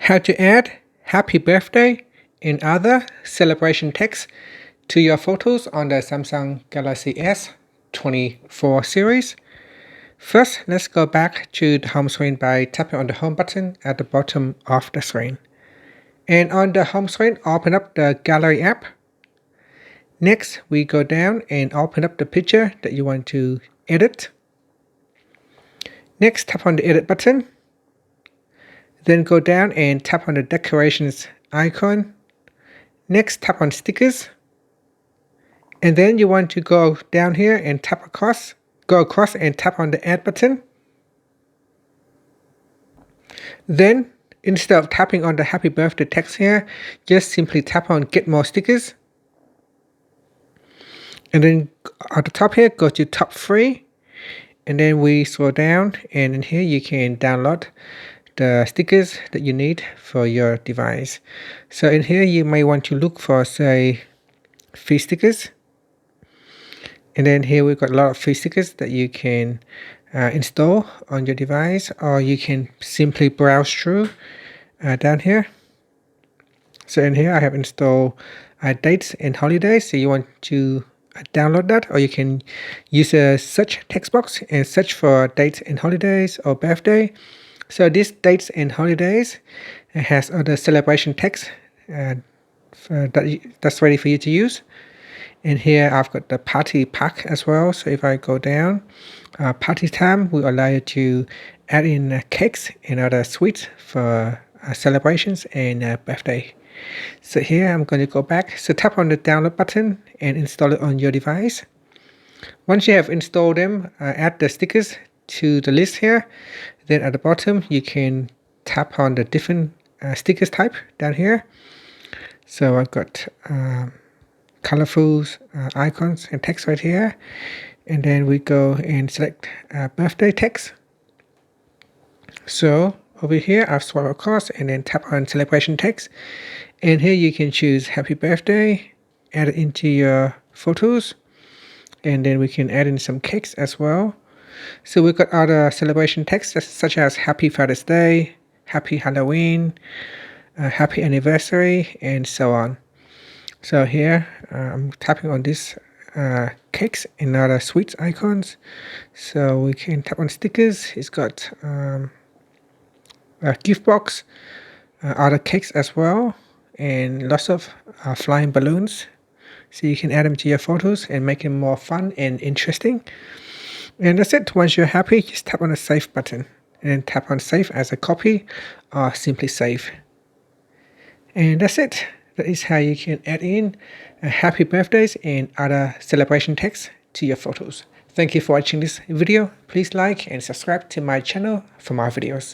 How to add happy birthday and other celebration text to your photos on the Samsung Galaxy S24 series. First, let's go back to the home screen by tapping on the home button at the bottom of the screen. And on the home screen, open up the Gallery app. Next, we go down and open up the picture that you want to edit. Next, tap on the Edit button. Then go down and tap on the Decorations icon. Next, tap on Stickers. And then you want to go down here and go across and tap on the Add button. Then, instead of tapping on the Happy Birthday text here, just simply tap on Get More Stickers. And then at the top here, go to Top 3. And then we scroll down, and in here you can download the stickers that you need for your device. So in here you may want to look for, say, free stickers. And then here we've got a lot of free stickers that you can install on your device, or you can simply browse through down here. So in here I have installed dates and holidays. So you want to download that, or you can use a search text box and search for dates and holidays or birthday. So this dates and holidays has other celebration text that's ready for you to use. And here I've got the party pack as well. So if I go down, party time will allow you to add in cakes and other sweets for celebrations and birthday. So here I'm going to go back. So tap on the download button and install it on your device. Once you have installed them, add the stickers to the list here. Then at the bottom you can tap on the different stickers type down here. So I've got colorful icons and text right here, and then we go and select birthday text. So over here I've swiped across and then tap on celebration text, and here you can choose happy birthday, add it into your photos, and then we can add in some cakes as well. So we've got other celebration text such as Happy Father's Day, Happy Halloween, Happy Anniversary, and so on. So here I'm tapping on this cakes and other sweets icons. So we can tap on stickers. It's got a gift box, other cakes as well, and lots of flying balloons. So you can add them to your photos and make them more fun and interesting. And that's it. Once you're happy, just tap on the Save button and then tap on Save as a copy or simply save. And that's it. That is how you can add in happy birthdays and other celebration text to your photos. Thank you for watching this video. Please like and subscribe to my channel for more videos.